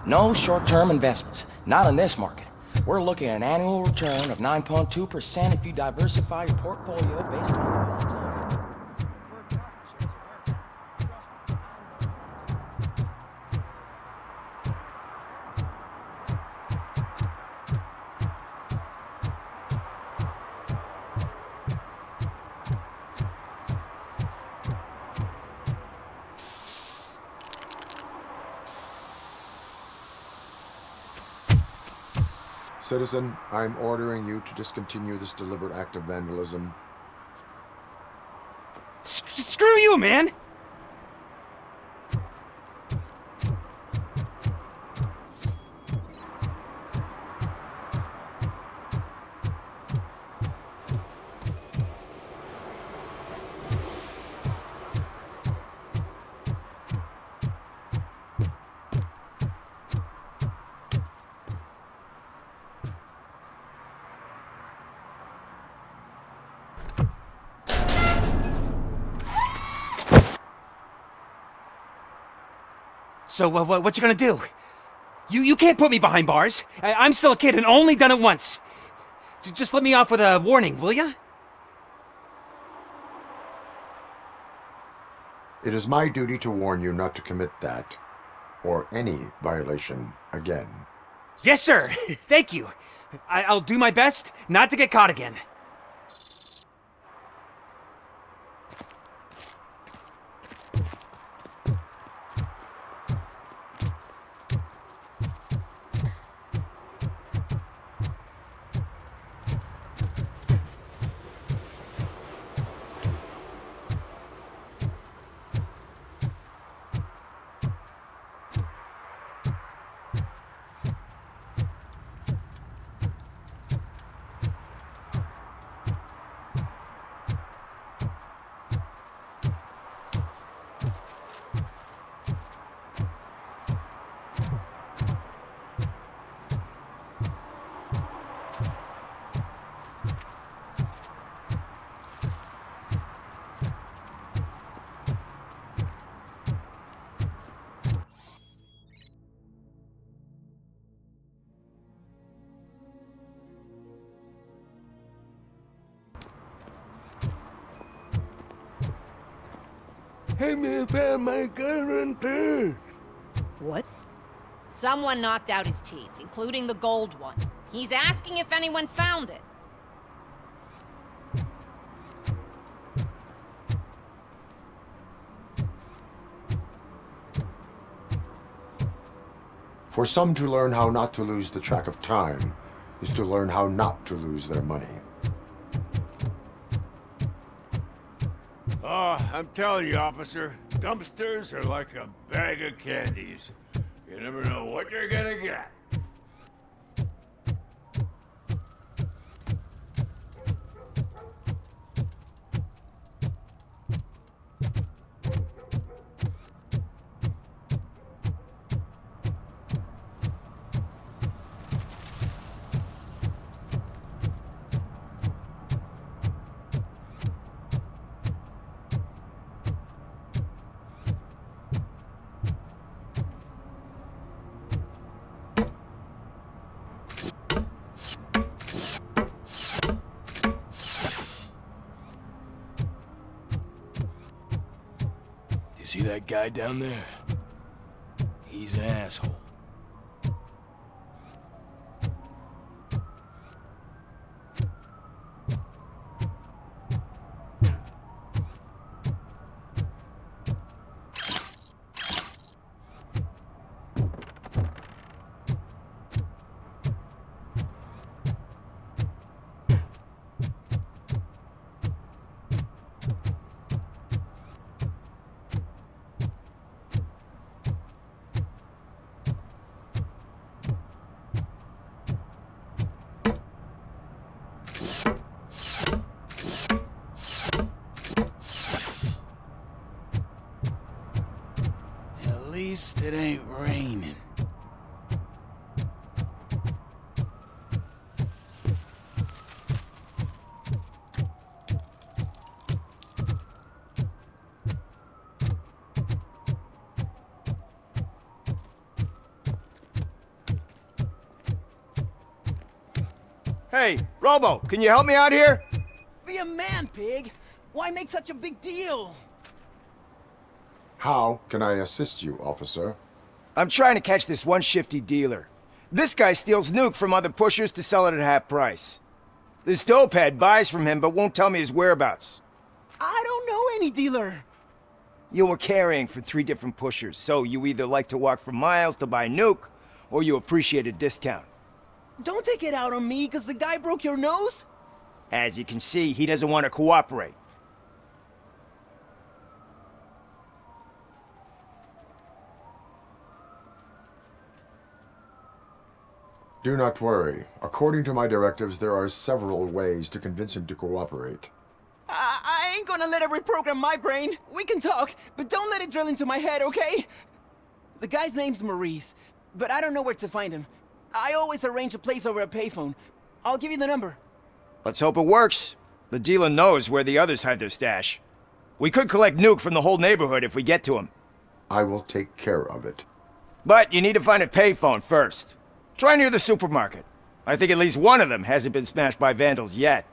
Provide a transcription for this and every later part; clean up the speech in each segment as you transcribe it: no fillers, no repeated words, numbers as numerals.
No short-term investments. Not in this market. We're looking at an annual return of 9.2% if you diversify your portfolio based on the volatility. Citizen, I'm ordering you to discontinue this deliberate act of vandalism. Screw you, man! So, what you gonna do? You can't put me behind bars. I'm still a kid and only done it once. Just let me off with a warning, will ya? It is my duty to warn you not to commit that, or any violation again. Yes, sir. Thank you. I'll do my best not to get caught again. Hey, me found my gun and purse. What? Someone knocked out his teeth, including the gold one. He's asking if anyone found it. For some to learn how not to lose the track of time is to learn how not to lose their money. Oh, I'm telling you, officer, dumpsters are like a bag of candies. You never know what you're gonna get. See that guy down there? He's an asshole. At least it ain't raining. Hey, Robo, can you help me out here? Be a man, pig! Why make such a big deal? How can I assist you, officer? I'm trying to catch this one shifty dealer. This guy steals nuke from other pushers to sell it at half price. This dopehead buys from him but won't tell me his whereabouts. I don't know any dealer. You were carrying for 3 different pushers, so you either like to walk for miles to buy nuke, or you appreciate a discount. Don't take it out on me, because the guy broke your nose? As you can see, he doesn't want to cooperate. Do not worry. According to my directives, there are several ways to convince him to cooperate. I ain't gonna let it reprogram my brain. We can talk, but don't let it drill into my head, okay? The guy's name's Maurice, but I don't know where to find him. I always arrange a place over a payphone. I'll give you the number. Let's hope it works. The dealer knows where the others hide their stash. We could collect nuke from the whole neighborhood if we get to him. I will take care of it. But you need to find a payphone first. Try near the supermarket. I think at least one of them hasn't been smashed by vandals yet.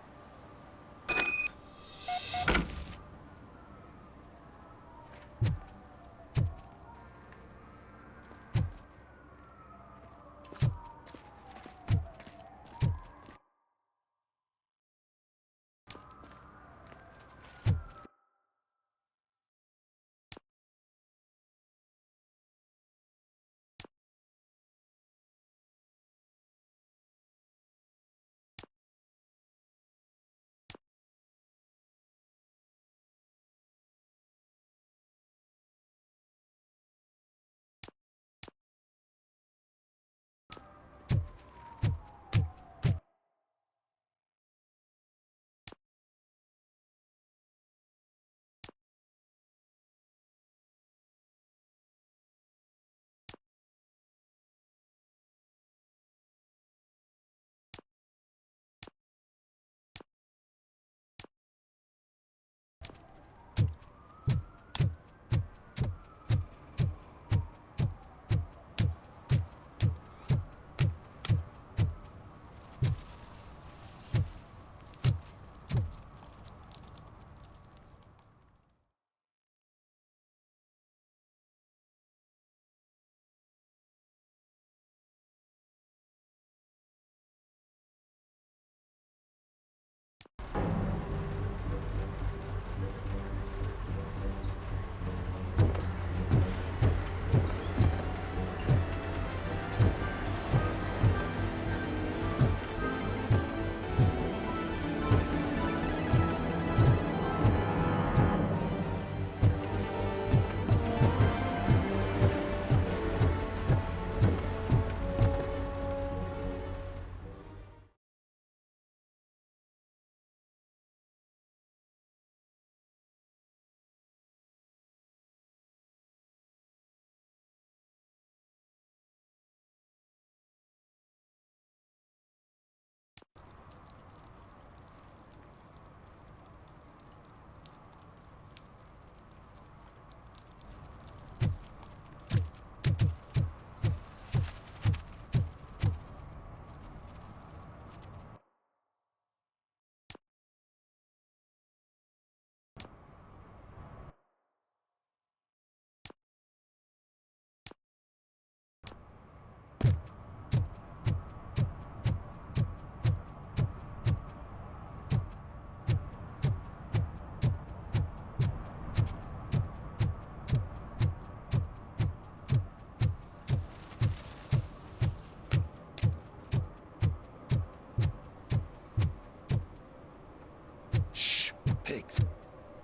Pigs.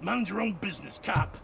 Mind your own business, cop.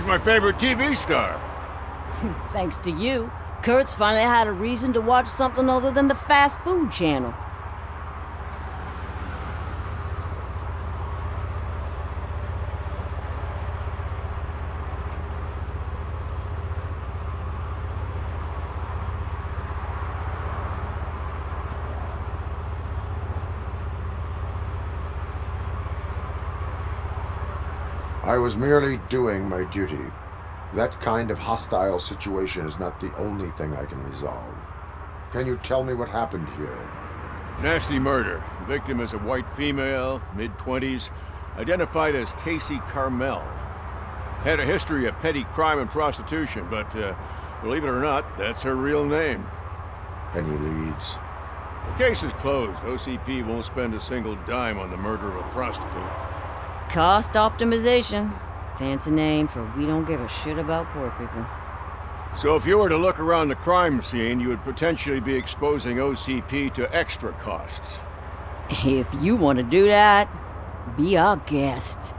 my favorite TV star. Thanks to you, Kurt's finally had a reason to watch something other than the fast food channel. I was merely doing my duty. That kind of hostile situation is not the only thing I can resolve. Can you tell me what happened here? Nasty murder. The victim is a white female, mid-20s, identified as Casey Carmel. Had a history of petty crime and prostitution, but believe it or not, that's her real name. Any leads? The case is closed. OCP won't spend a single dime on the murder of a prostitute. Cost optimization. Fancy name for we don't give a shit about poor people. So if you were to look around the crime scene, you would potentially be exposing OCP to extra costs. If you want to do that, be our guest.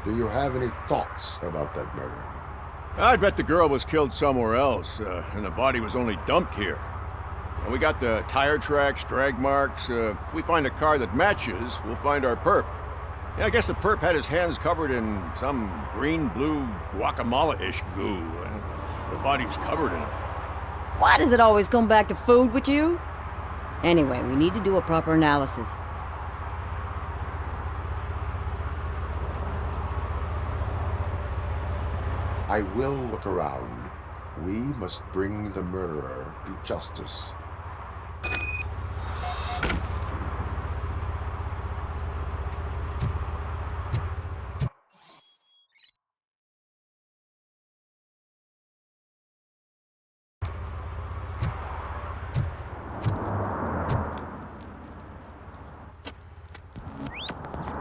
Do you have any thoughts about that murder? I'd bet the girl was killed somewhere else, and the body was only dumped here. And we got the tire tracks, drag marks. If we find a car that matches, we'll find our perp. Yeah, I guess the perp had his hands covered in some green-blue guacamole-ish goo. The body's covered in it. Why does it always come back to food with you? Anyway, we need to do a proper analysis. I will look around. We must bring the murderer to justice.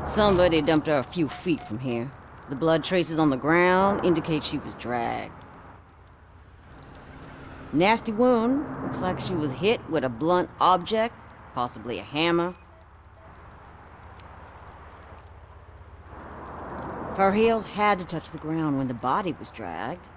Somebody dumped her a few feet from here. The blood traces on the ground indicate she was dragged. Nasty wound. Looks like she was hit with a blunt object, possibly a hammer. Her heels had to touch the ground when the body was dragged.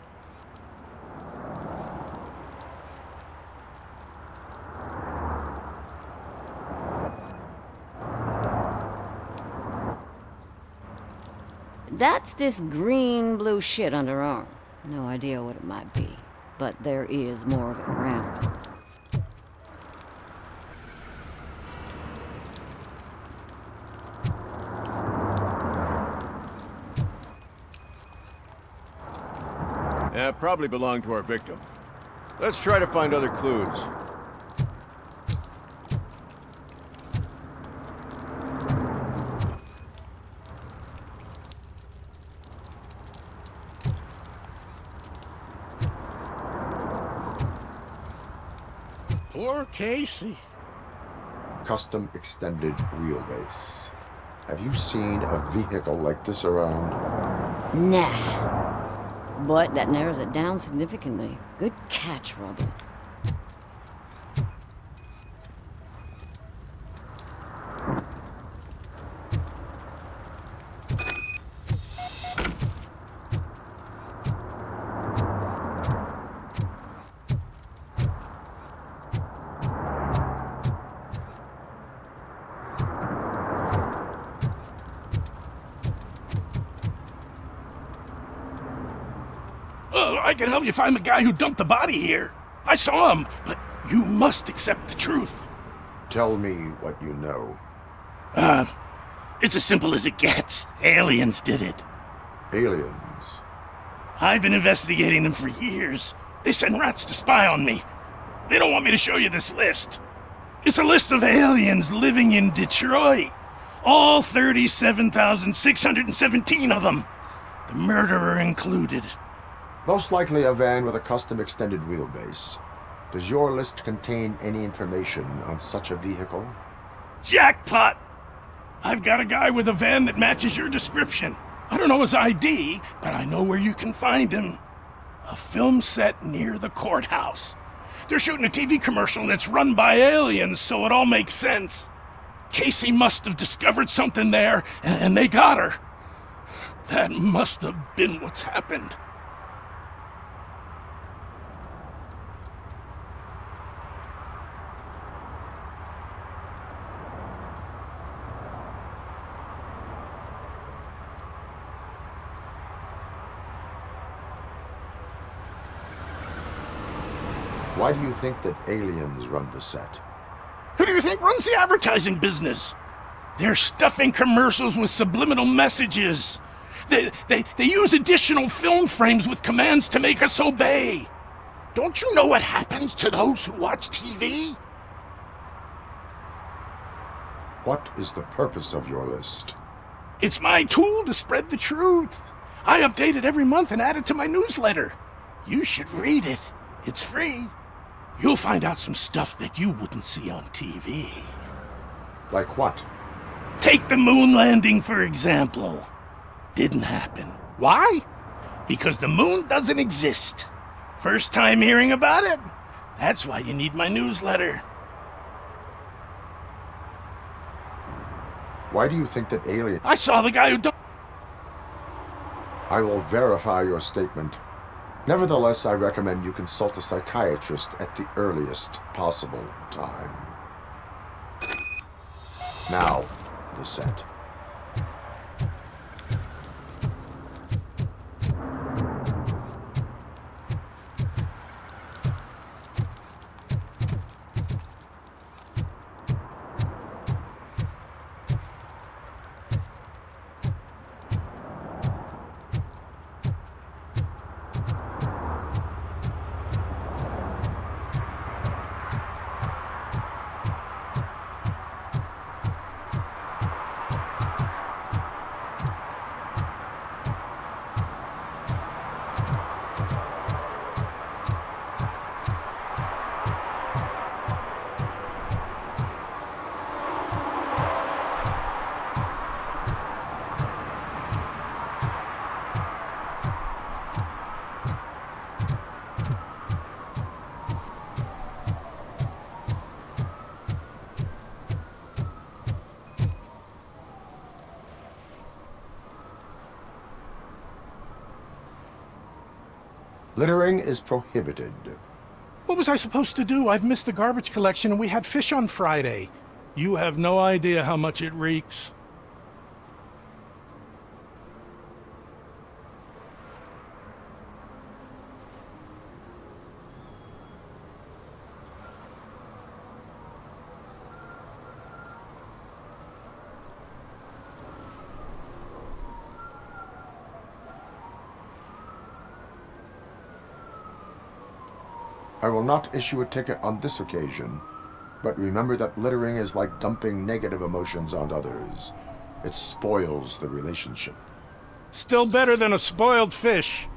That's this green-blue shit under her arm. No idea what it might be, but there is more of it around. Yeah, probably belonged to our victim. Let's try to find other clues. Poor Casey. Custom extended wheelbase. Have you seen a vehicle like this around? Nah. But that narrows it down significantly. Good catch, Robin. I can help you find the guy who dumped the body here. I saw him, but you must accept the truth. Tell me what you know. It's as simple as it gets. Aliens did it. Aliens? I've been investigating them for years. They send rats to spy on me. They don't want me to show you this list. It's a list of aliens living in Detroit. All 37,617 of them. The murderer included. Most likely a van with a custom extended wheelbase. Does your list contain any information on such a vehicle? Jackpot! I've got a guy with a van that matches your description. I don't know his ID, but I know where you can find him. A film set near the courthouse. They're shooting a TV commercial and it's run by aliens, so it all makes sense. Casey must have discovered something there, and they got her. That must have been what's happened. Why do you think that aliens run the set? Who do you think runs the advertising business? They're stuffing commercials with subliminal messages. They use additional film frames with commands to make us obey. Don't you know what happens to those who watch TV? What is the purpose of your list? It's my tool to spread the truth. I update it every month and add it to my newsletter. You should read it. It's free. You'll find out some stuff that you wouldn't see on TV. Like what? Take the moon landing, for example. Didn't happen. Why? Because the moon doesn't exist. First time hearing about it? That's why you need my newsletter. Why do you think that aliens... I saw the guy who don't... I will verify your statement. Nevertheless, I recommend you consult a psychiatrist at the earliest possible time. Now, the set. Littering is prohibited. What was I supposed to do? I've missed the garbage collection and we had fish on Friday. You have no idea how much it reeks. I will not issue a ticket on this occasion, but remember that littering is like dumping negative emotions on others. It spoils the relationship. Still better than a spoiled fish.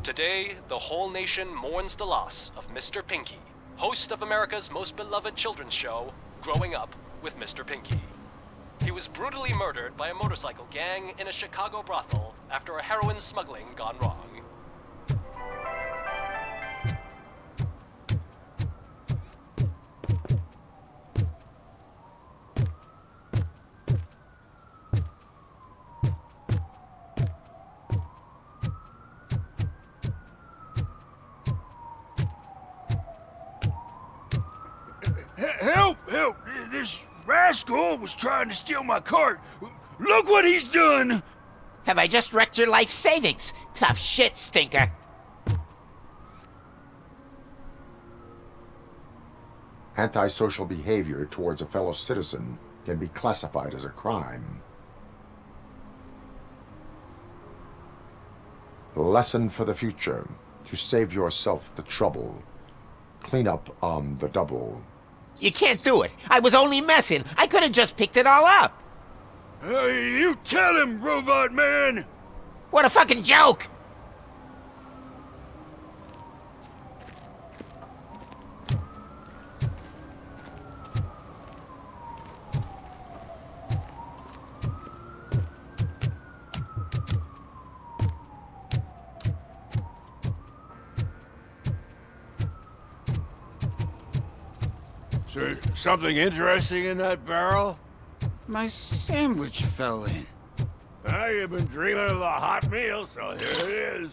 Today, the whole nation mourns the loss of Mr. Pinky, host of America's most beloved children's show, Growing Up with Mr. Pinky. He was brutally murdered by a motorcycle gang in a Chicago brothel after a heroin smuggling gone wrong. rascal was trying to steal my cart. Look what he's done! Have I just wrecked your life savings? Tough shit, stinker. Antisocial behavior towards a fellow citizen can be classified as a crime. Lesson for the future. To save yourself the trouble. Clean up on the double. You can't do it. I was only messing. I could have just picked it all up. You tell him, Robot Man! What a fucking joke! So, something interesting in that barrel? My sandwich fell in. You've been dreaming of a hot meal, so here it is.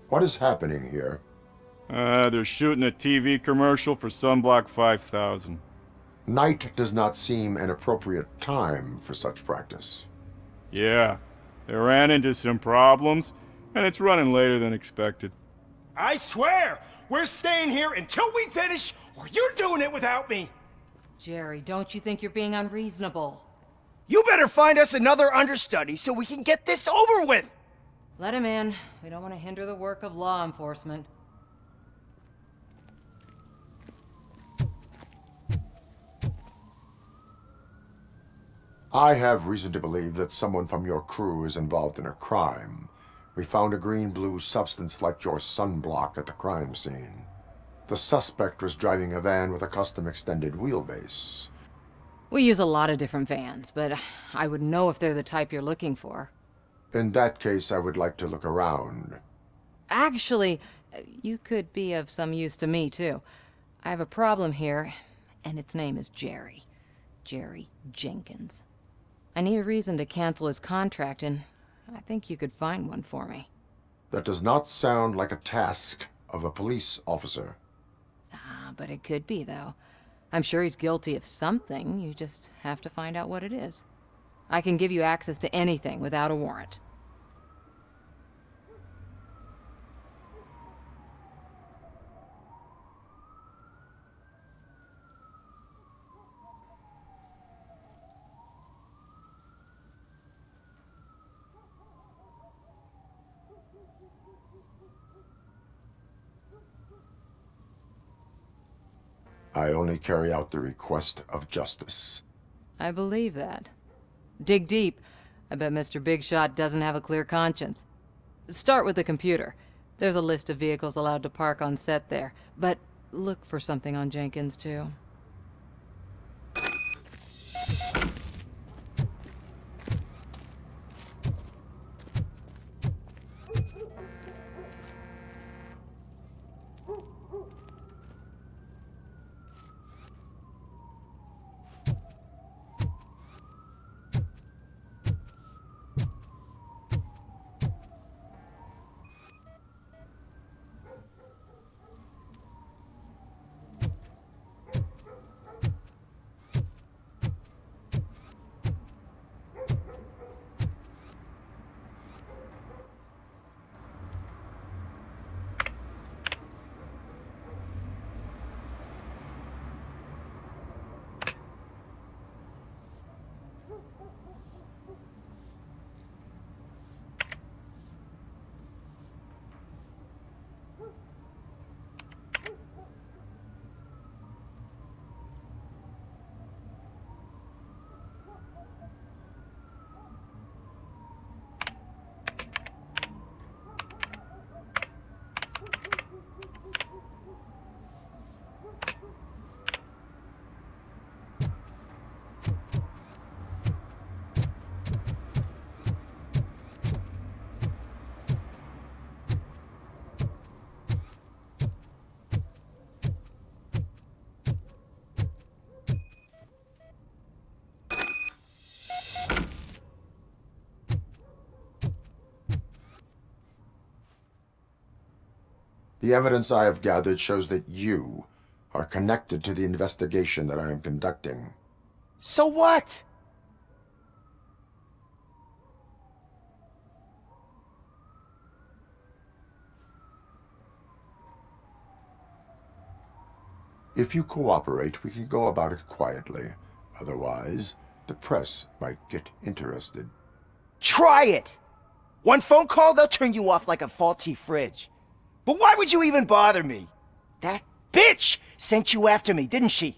What is happening here? They're shooting a TV commercial for Sunblock 5000. Night does not seem an appropriate time for such practice. Yeah, they ran into some problems, and it's running later than expected. I swear, we're staying here until we finish, or you're doing it without me! Jerry, don't you think you're being unreasonable? You better find us another understudy so we can get this over with! Let him in. We don't want to hinder the work of law enforcement. I have reason to believe that someone from your crew is involved in a crime. We found a green-blue substance like your sunblock at the crime scene. The suspect was driving a van with a custom extended wheelbase. We use a lot of different vans, but I wouldn't know if they're the type you're looking for. In that case, I would like to look around. Actually, you could be of some use to me, too. I have a problem here, and its name is Jerry. Jerry Jenkins. I need a reason to cancel his contract, and I think you could find one for me. That does not sound like a task of a police officer. But it could be, though. I'm sure he's guilty of something. You just have to find out what it is. I can give you access to anything without a warrant. I only carry out the request of justice. I believe that. Dig deep. I bet Mr. Big Shot doesn't have a clear conscience. Start with the computer. There's a list of vehicles allowed to park on set there, but look for something on Jenkins, too. The evidence I have gathered shows that you are connected to the investigation that I am conducting. So what? If you cooperate, we can go about it quietly. Otherwise, the press might get interested. Try it! One phone call, they'll turn you off like a faulty fridge. But why would you even bother me? That bitch sent you after me, didn't she?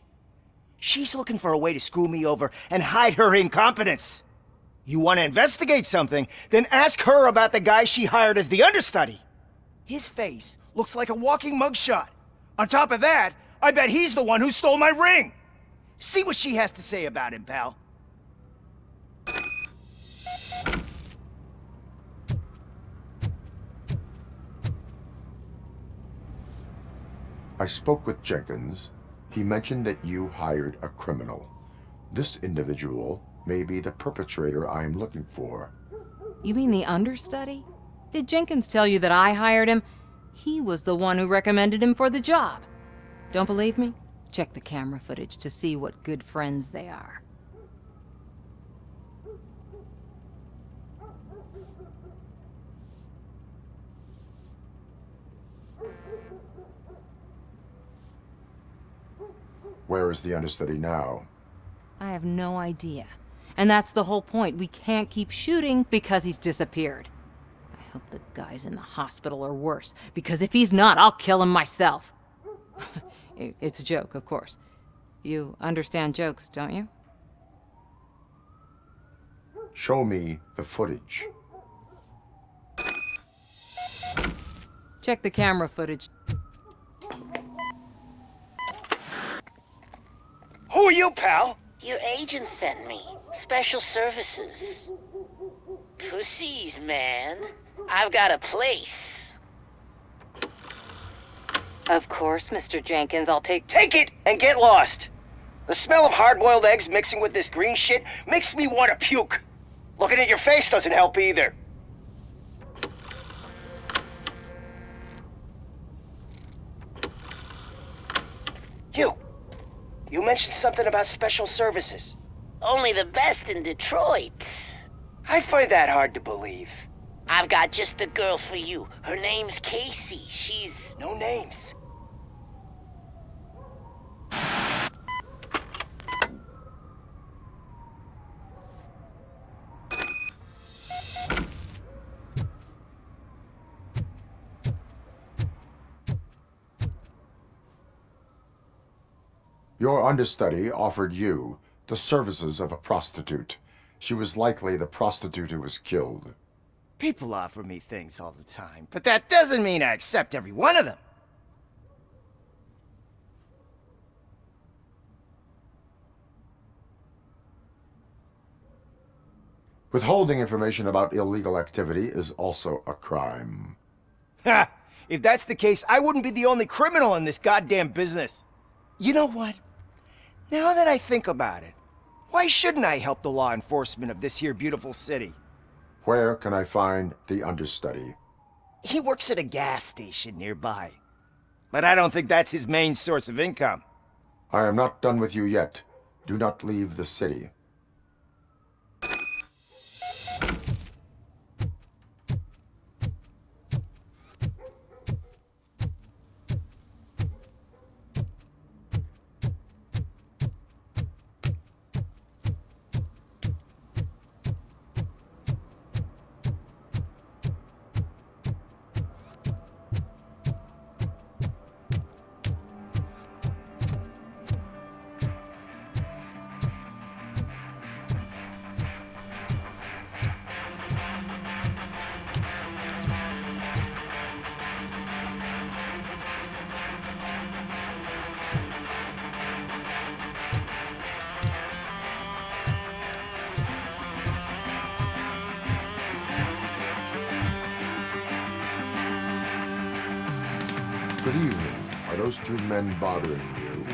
She's looking for a way to screw me over and hide her incompetence. You want to investigate something, then ask her about the guy she hired as the understudy. His face looks like a walking mugshot. On top of that, I bet he's the one who stole my ring. See what she has to say about him, pal. I spoke with Jenkins. He mentioned that you hired a criminal. This individual may be the perpetrator I am looking for. You mean the understudy? Did Jenkins tell you that I hired him? He was the one who recommended him for the job. Don't believe me? Check the camera footage to see what good friends they are. Where is the understudy now? I have no idea. And that's the whole point. We can't keep shooting because he's disappeared. I hope the guy's in the hospital or worse, because if he's not, I'll kill him myself. It's a joke, of course. You understand jokes, don't you? Show me the footage. Check the camera footage. Who are you, pal? Your agent sent me. Special services. Pussies, man. I've got a place. Of course, Mr. Jenkins, I'll take Take it and get lost. The smell of hard-boiled eggs mixing with this green shit makes me want to puke. Looking at your face doesn't help either. You mentioned something about special services. Only the best in Detroit. I find that hard to believe. I've got just the girl for you. Her name's Casey. She's... No names. Your understudy offered you the services of a prostitute. She was likely the prostitute who was killed. People offer me things all the time, but that doesn't mean I accept every one of them. Withholding information about illegal activity is also a crime. Ha! If that's the case, I wouldn't be the only criminal in this goddamn business. You know what? Now that I think about it, why shouldn't I help the law enforcement of this here beautiful city? Where can I find the understudy? He works at a gas station nearby. But I don't think that's his main source of income. I am not done with you yet. Do not leave the city. Good evening. Are those two men bothering you?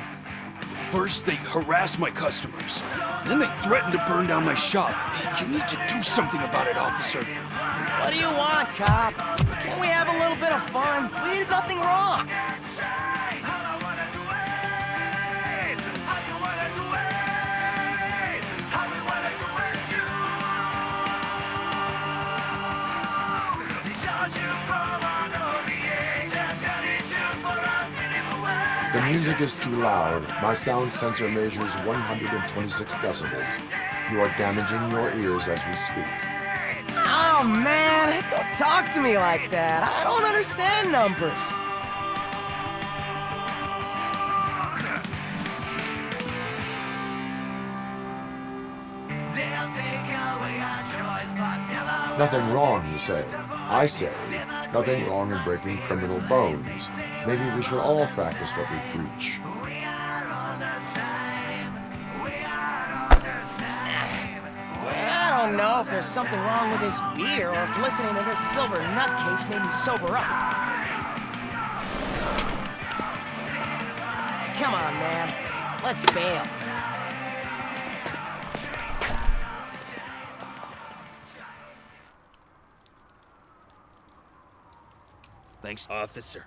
First, they harass my customers. Then they threaten to burn down my shop. You need to do something about it, officer. What do you want, cop? Can't we have a little bit of fun? We did nothing wrong. The music is too loud. My sound sensor measures 126 decibels. You are damaging your ears as we speak. Oh, man, don't talk to me like that. I don't understand numbers. Nothing wrong, you say. I say, nothing wrong in breaking criminal bones. Maybe we should all practice what we preach. I don't know if there's something wrong with this beer or if listening to this silver nutcase made me sober up. Come on, man. Let's bail. Thanks, officer.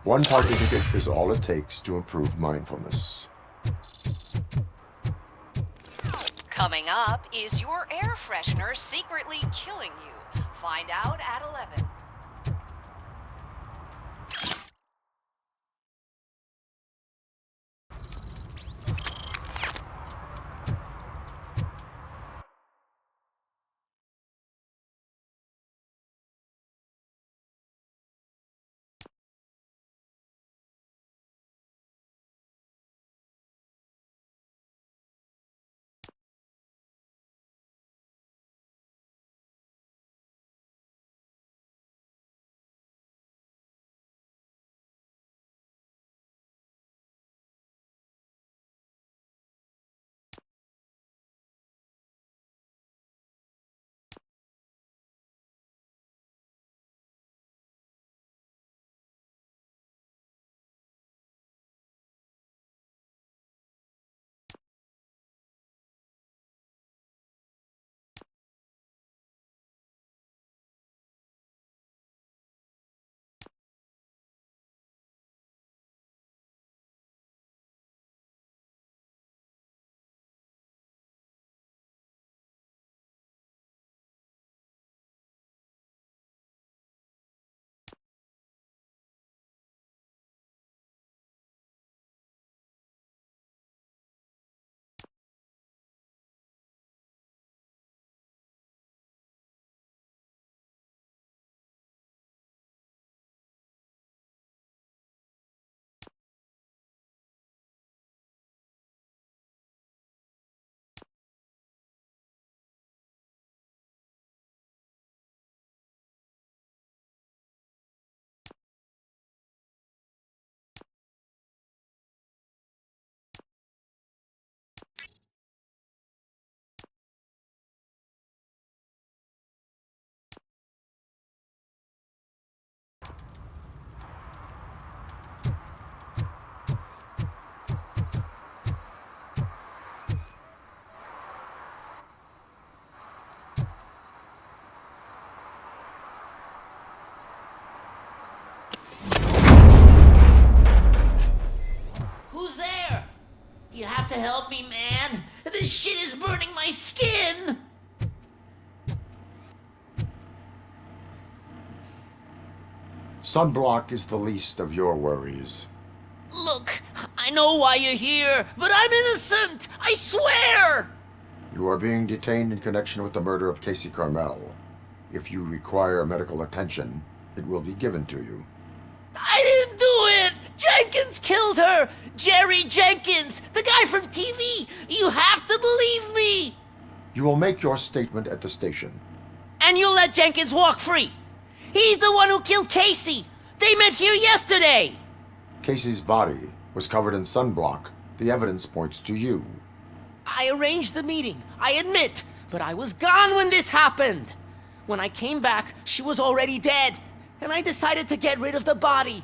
One party ticket is all it takes to improve mindfulness. Coming up, is your air freshener secretly killing you? Find out at 11. You have to help me, man. This shit is burning my skin. Sunblock is the least of your worries. Look, I know why you're here, but I'm innocent. I swear. You are being detained in connection with the murder of Casey Carmel. If you require medical attention, it will be given to you. I didn't do it! Jenkins killed her! Jerry Jenkins, the guy from TV! You have to believe me! You will make your statement at the station. And you'll let Jenkins walk free! He's the one who killed Casey! They met here yesterday! Casey's body was covered in sunblock. The evidence points to you. I arranged the meeting, I admit, but I was gone when this happened. When I came back, she was already dead, and I decided to get rid of the body,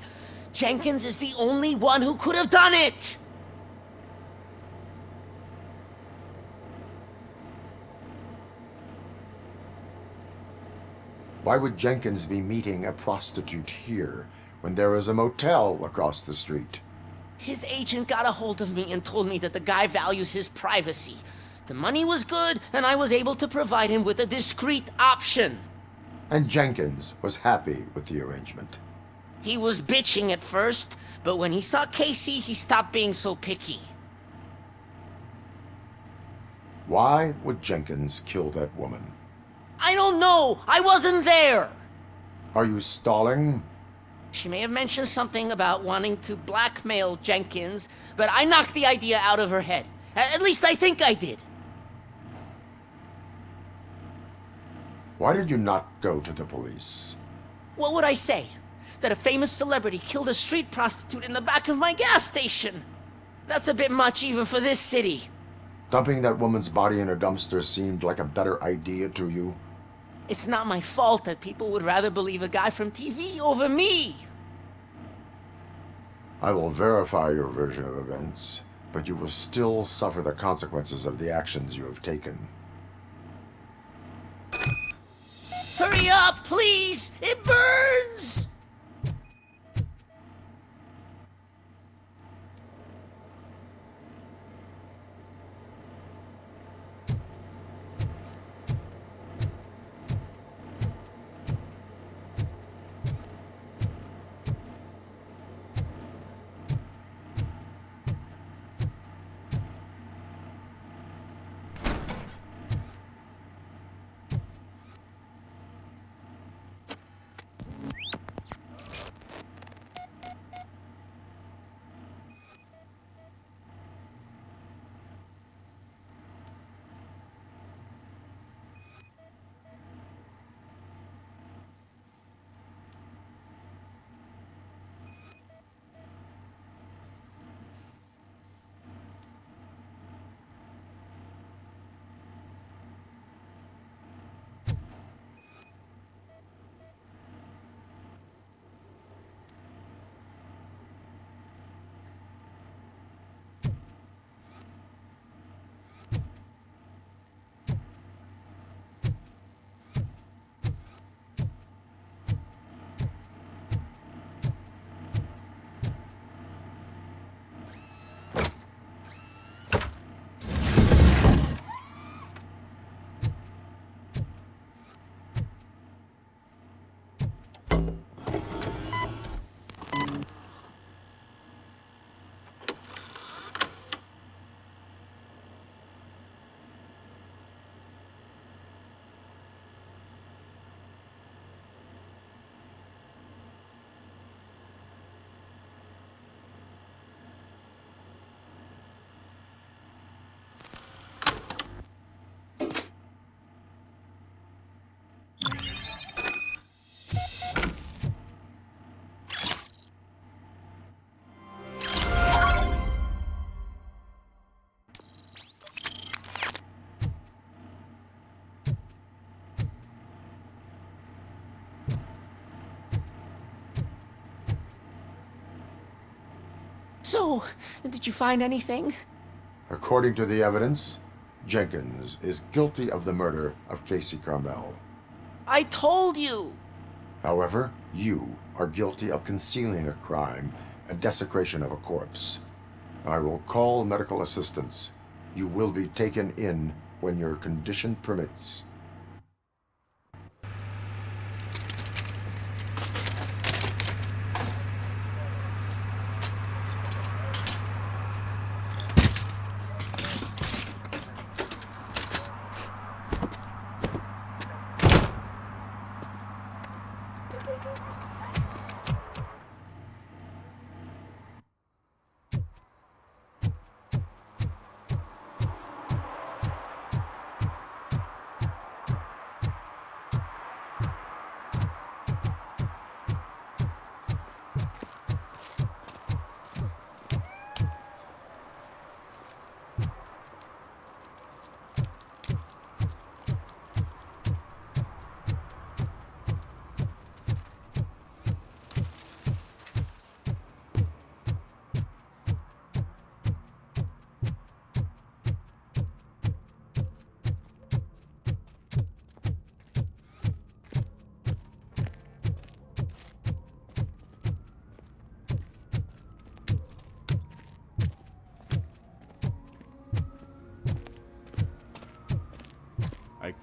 Jenkins is the only one who could have done it! Why would Jenkins be meeting a prostitute here when there is a motel across the street? His agent got a hold of me and told me that the guy values his privacy. The money was good, and I was able to provide him with a discreet option. And Jenkins was happy with the arrangement. He was bitching at first, but when he saw Casey, he stopped being so picky. Why would Jenkins kill that woman? I don't know! I wasn't there! Are you stalling? She may have mentioned something about wanting to blackmail Jenkins, but I knocked the idea out of her head. At least I think I did. Why did you not go to the police? What would I say? That a famous celebrity killed a street prostitute in the back of my gas station? That's a bit much even for this city. Dumping that woman's body in a dumpster seemed like a better idea to you? It's not my fault that people would rather believe a guy from TV over me. I will verify your version of events, but you will still suffer the consequences of the actions you have taken. Hurry up, please! It burns! So, did you find anything? According to the evidence, Jenkins is guilty of the murder of Casey Carmel. I told you! However, you are guilty of concealing a crime and desecration of a corpse. I will call medical assistance. You will be taken in when your condition permits.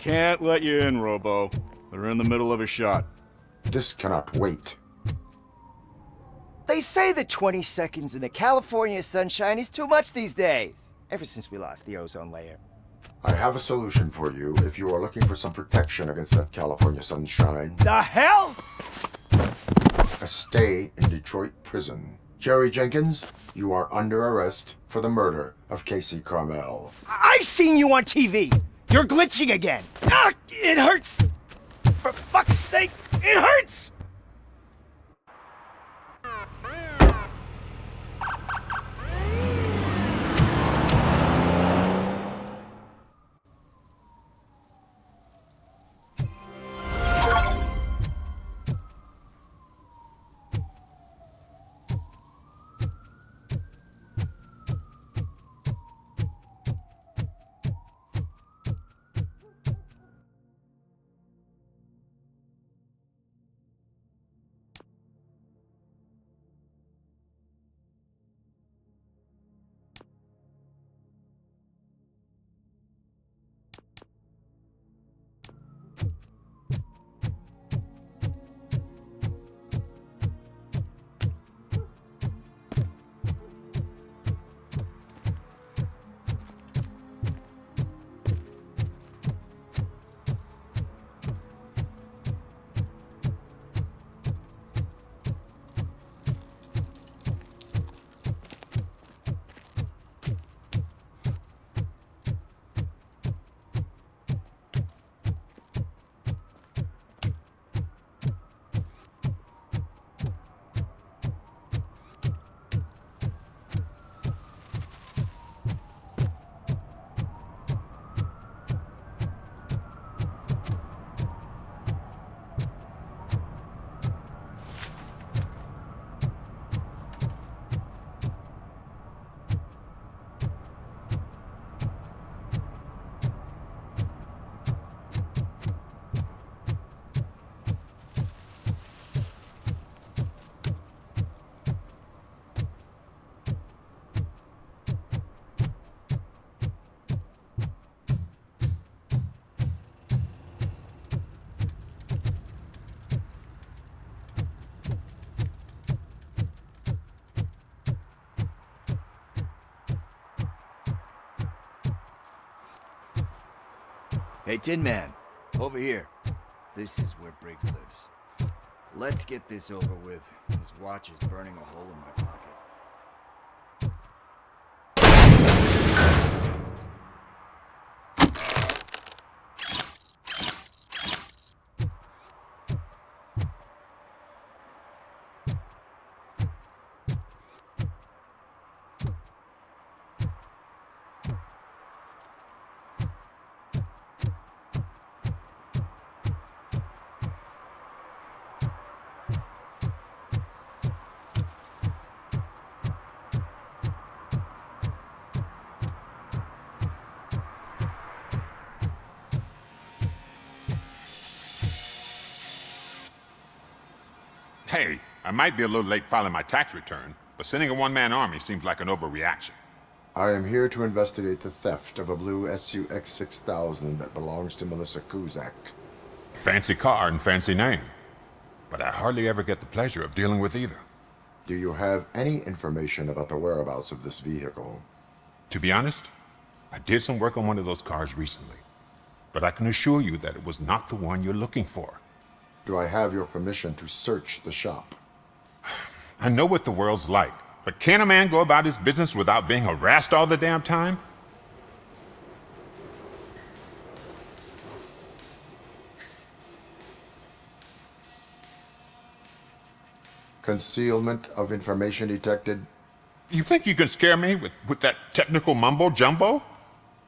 can't let you in, Robo. They're in the middle of a shot. This cannot wait. They say that 20 seconds in the California sunshine is too much these days. Ever since we lost the ozone layer. I have a solution for you if you are looking for some protection against that California sunshine. The hell? A stay in Detroit prison. Jerry Jenkins, you are under arrest for the murder of Casey Carmel. I seen you on TV. You're glitching again. Ah, it hurts. For fuck's sake, it hurts. Hey, Tin Man, over here. This is where Briggs lives. Let's get this over with. His watch is burning a hole in my pocket. Hey, I might be a little late filing my tax return, but sending a one-man army seems like an overreaction. I am here to investigate the theft of a blue SUX 6000 that belongs to Melissa Kuzak. Fancy car and fancy name, but I hardly ever get the pleasure of dealing with either. Do you have any information about the whereabouts of this vehicle? To be honest, I did some work on one of those cars recently, but I can assure you that it was not the one you're looking for. Do I have your permission to search the shop? I know what the world's like, but can a man go about his business without being harassed all the damn time? Concealment of information detected. You think you can scare me with that technical mumbo-jumbo?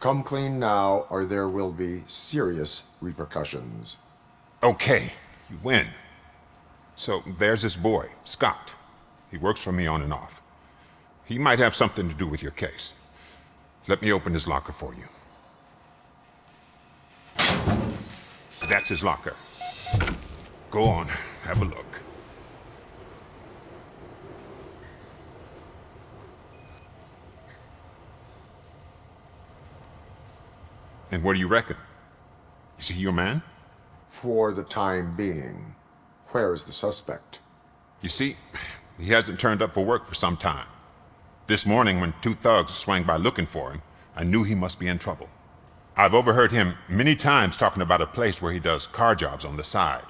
Come clean now, or there will be serious repercussions. Okay, you win. So there's this boy, Scott. He works for me on and off. He might have something to do with your case. Let me open his locker for you. That's his locker. Go on, have a look. And what do you reckon? Is he your man? For the time being. Where is the suspect? You see, he hasn't turned up for work for some time. This morning, when 2 thugs swang by looking for him, I knew he must be in trouble. I've overheard him many times talking about a place where he does car jobs on the side.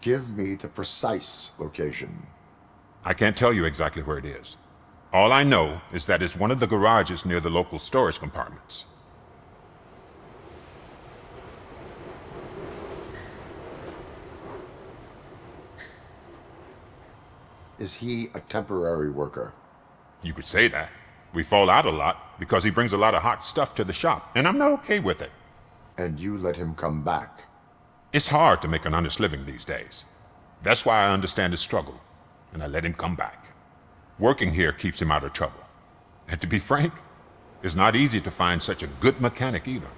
Give me the precise location. I can't tell you exactly where it is. All I know is that it's one of the garages near the local storage compartments. Is he a temporary worker? You could say that. We fall out a lot because he brings a lot of hot stuff to the shop, and I'm not okay with it. And you let him come back? It's hard to make an honest living these days. That's why I understand his struggle, and I let him come back. Working here keeps him out of trouble. And to be frank, it's not easy to find such a good mechanic either.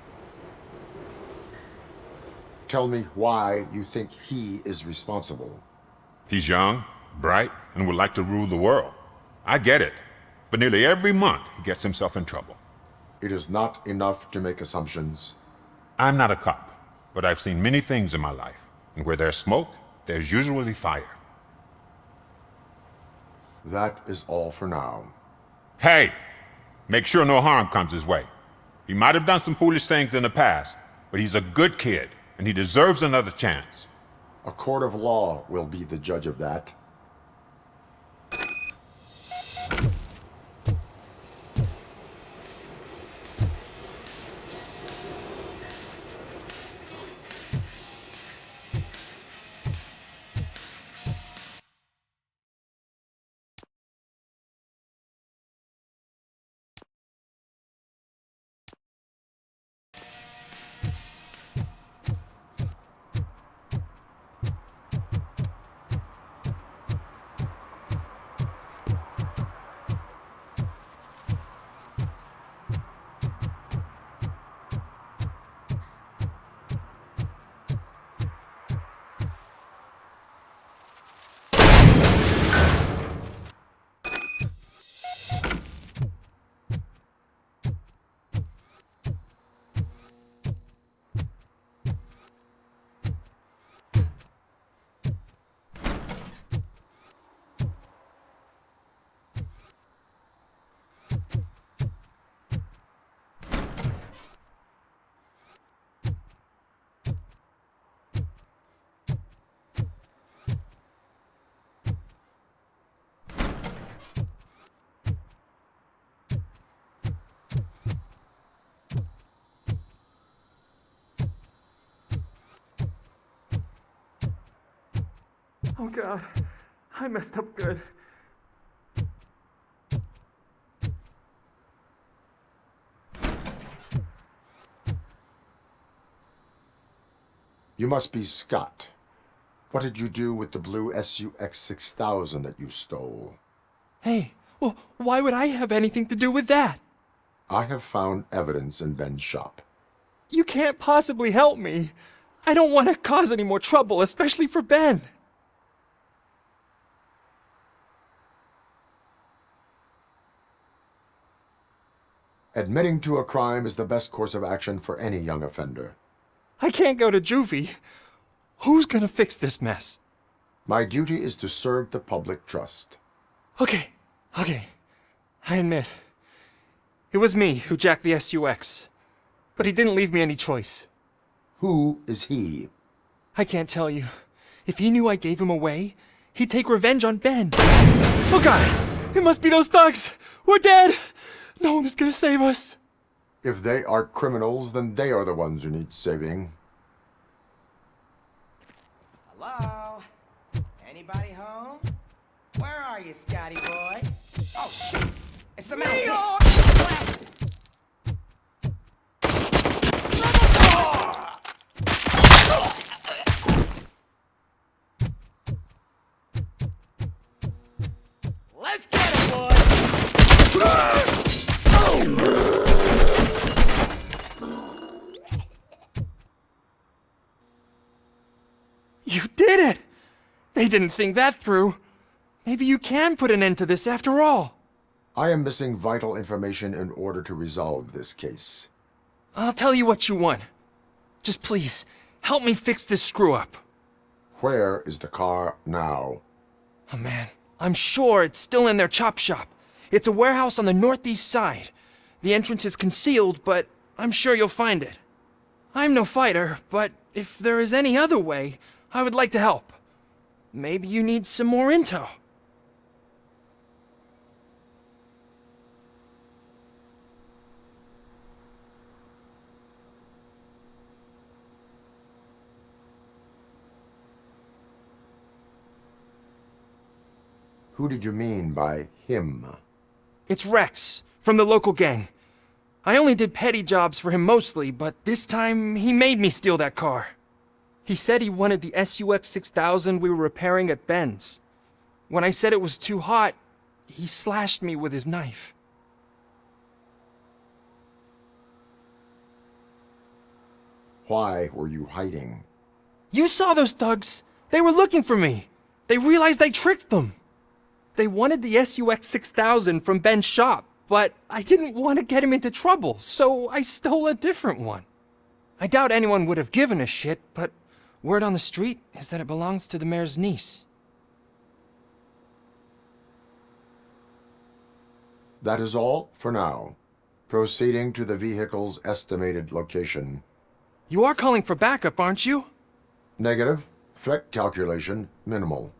Tell me why you think he is responsible. He's young, bright, and would like to rule the world. I get it, but nearly every month he gets himself in trouble. It is not enough to make assumptions. I'm not a cop, but I've seen many things in my life, and where there's smoke, there's usually fire. That is all for now. Hey! Make sure no harm comes his way. He might have done some foolish things in the past, but he's a good kid, and he deserves another chance. A court of law will be the judge of that. Oh God, I messed up good. You must be Scott. What did you do with the blue SUX 6000 that you stole? Hey, well, why would I have anything to do with that? I have found evidence in Ben's shop. You can't possibly help me. I don't want to cause any more trouble, especially for Ben. Admitting to a crime is the best course of action for any young offender. I can't go to juvie. Who's gonna fix this mess? My duty is to serve the public trust. Okay. I admit. It was me who jacked the SUX. But he didn't leave me any choice. Who is he? I can't tell you. If he knew I gave him away, he'd take revenge on Ben. Oh God! It must be those thugs! We're dead! No one is gonna save us. If they are criminals, then they are the ones who need saving. Hello? Anybody home? Where are you, Scotty boy? Oh, shit! It's the mountain! Let's get it, boys! You did it! They didn't think that through. Maybe you can put an end to this after all. I am missing vital information in order to resolve this case. I'll tell you what you want. Just please, help me fix this screw-up. Where is the car now? Oh man, I'm sure it's still in their chop shop. It's a warehouse on the northeast side. The entrance is concealed, but I'm sure you'll find it. I'm no fighter, but if there is any other way, I would like to help. Maybe you need some more intel. Who did you mean by him? It's Rex, from the local gang. I only did petty jobs for him mostly, but this time he made me steal that car. He said he wanted the SUX 6000 we were repairing at Ben's. When I said it was too hot, he slashed me with his knife. Why were you hiding? You saw those thugs! They were looking for me! They realized I tricked them! They wanted the SUX 6000 from Ben's shop, but I didn't want to get him into trouble, so I stole a different one. I doubt anyone would have given a shit, but word on the street is that it belongs to the mayor's niece. That is all for now. Proceeding to the vehicle's estimated location. You are calling for backup, aren't you? Negative. Threat calculation minimal.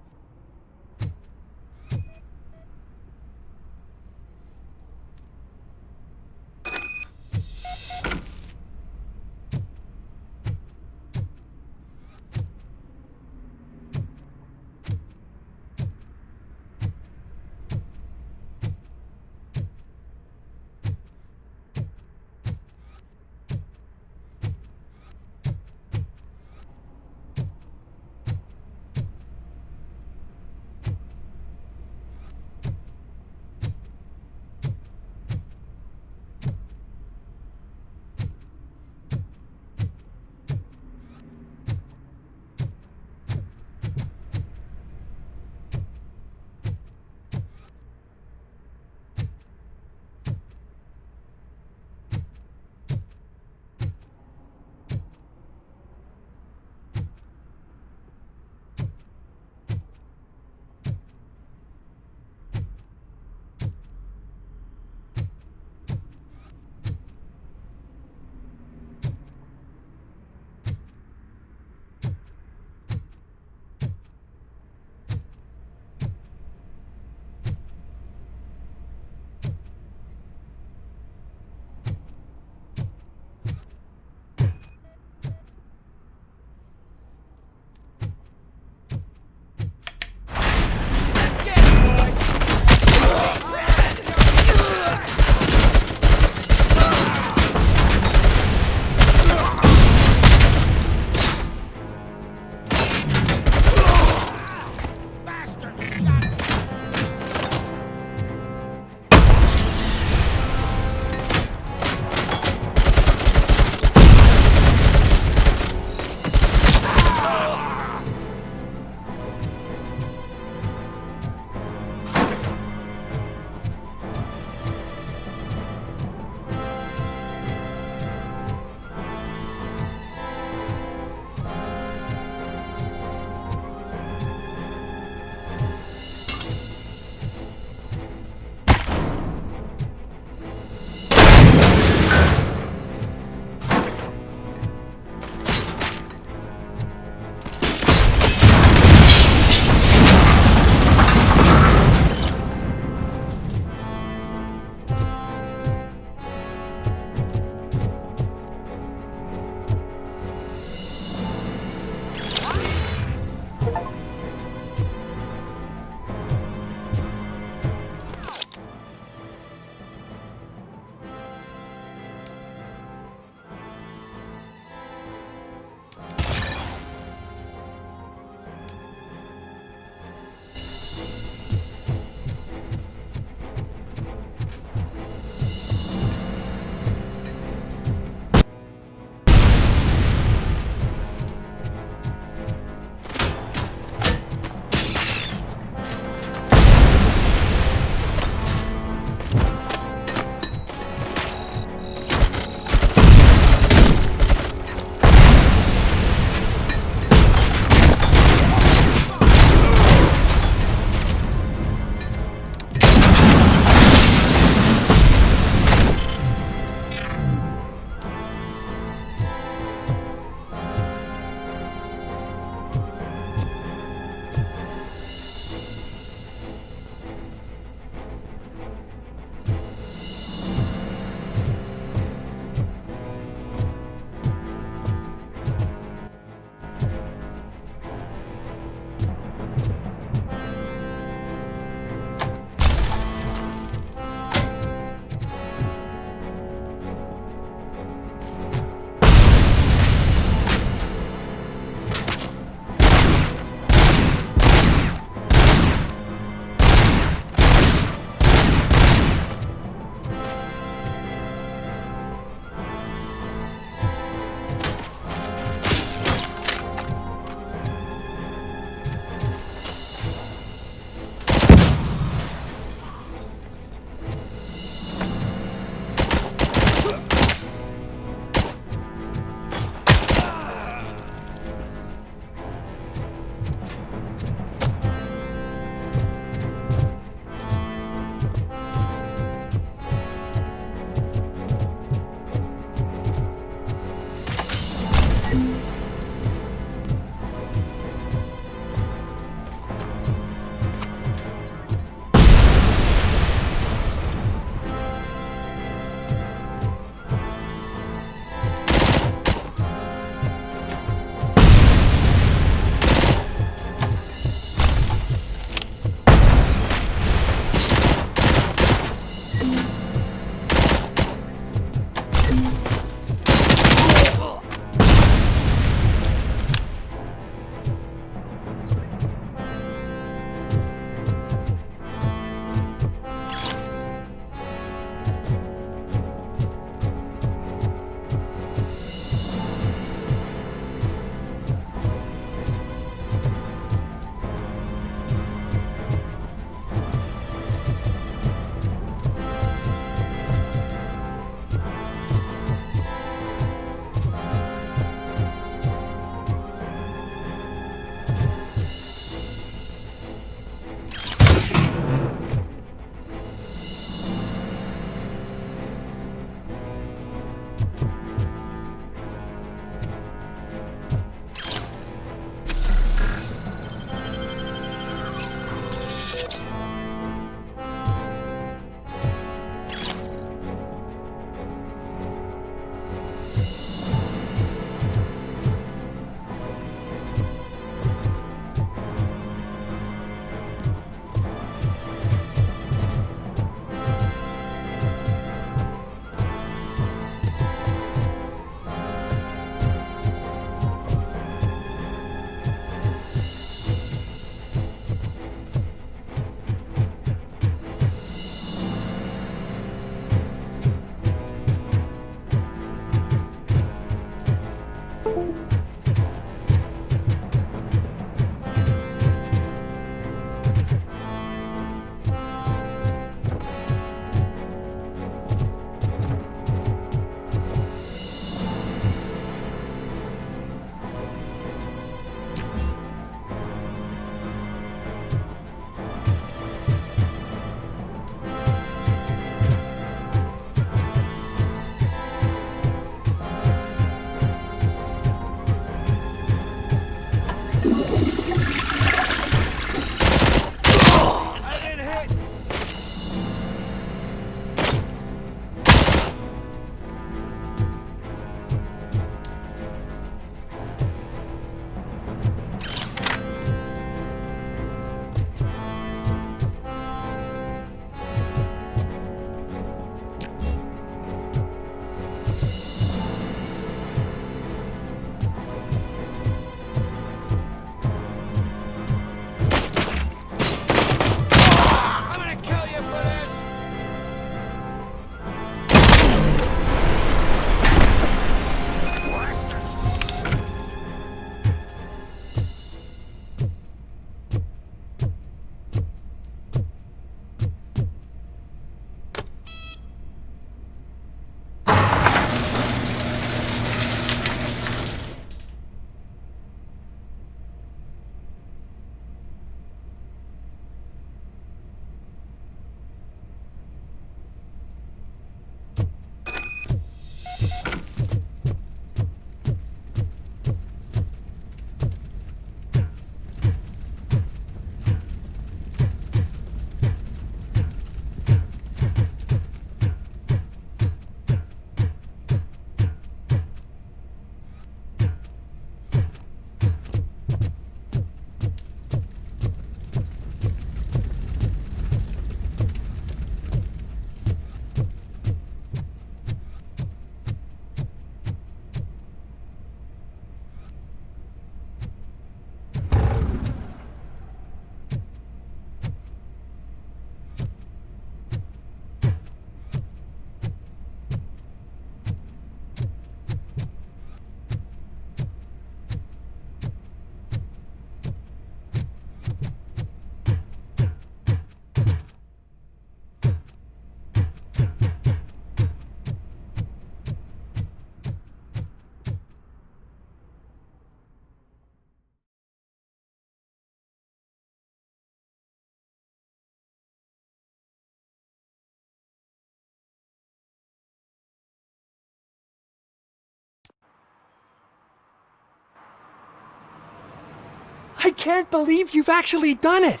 I can't believe you've actually done it!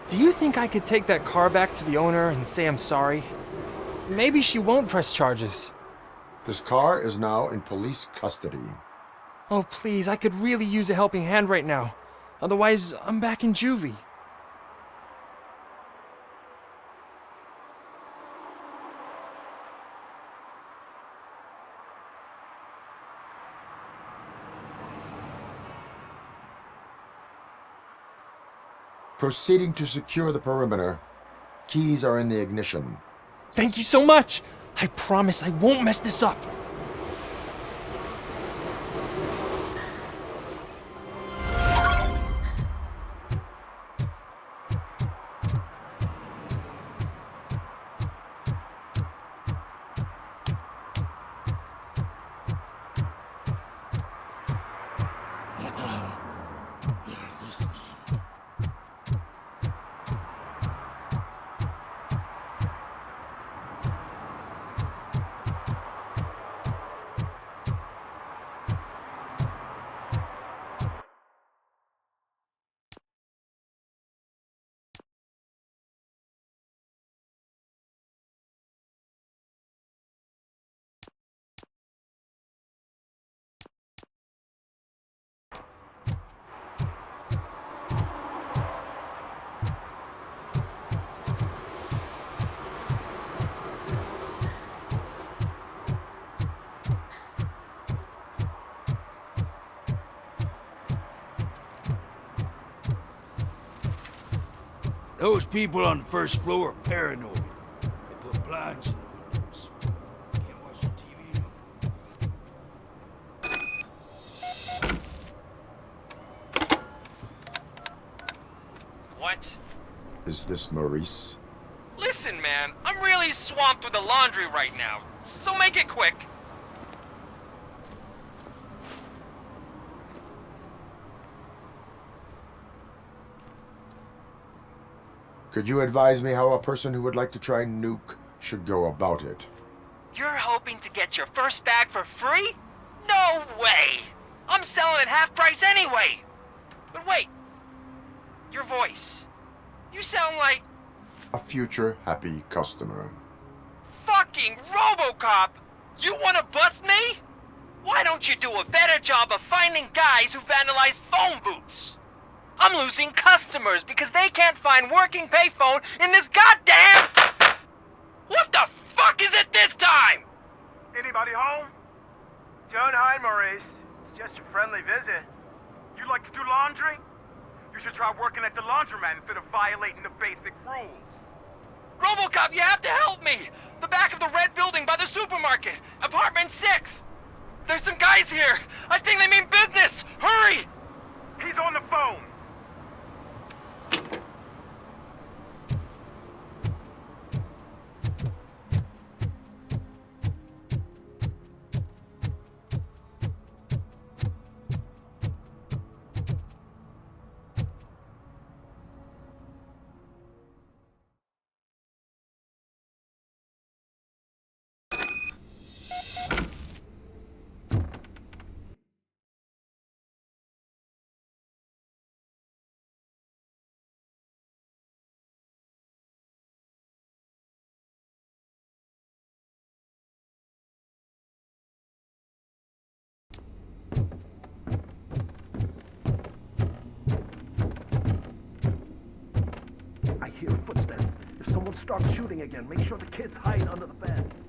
Do you think I could take that car back to the owner and say I'm sorry? Maybe she won't press charges. This car is now in police custody. Oh, please, I could really use a helping hand right now. Otherwise, I'm back in juvie. Proceeding to secure the perimeter. Keys are in the ignition. Thank you so much! I promise I won't mess this up. Those people on the first floor are paranoid. They put blinds in the windows. Can't watch the TV no more. What? Is this Maurice? Listen, man, I'm really swamped with the laundry right now, so make it quick. Could you advise me how a person who would like to try nuke should go about it? You're hoping to get your first bag for free? No way! I'm selling at half price anyway! But wait, your voice. You sound like... A future happy customer. fucking Robocop! You wanna bust me? Why don't you do a better job of finding guys who vandalize phone booths? I'm losing customers because they can't find working payphone in this goddamn... What the fuck is it this time? Anybody home? Don't hide, Maurice. It's just a friendly visit. You like to do laundry? You should try working at the laundromat instead of violating the basic rules. Robocop, you have to help me! The back of the red building by the supermarket, apartment 6. There's some guys here. I think they mean business. Hurry! He's on the phone. I hear footsteps. If someone starts shooting again, make sure the kids hide under the bed.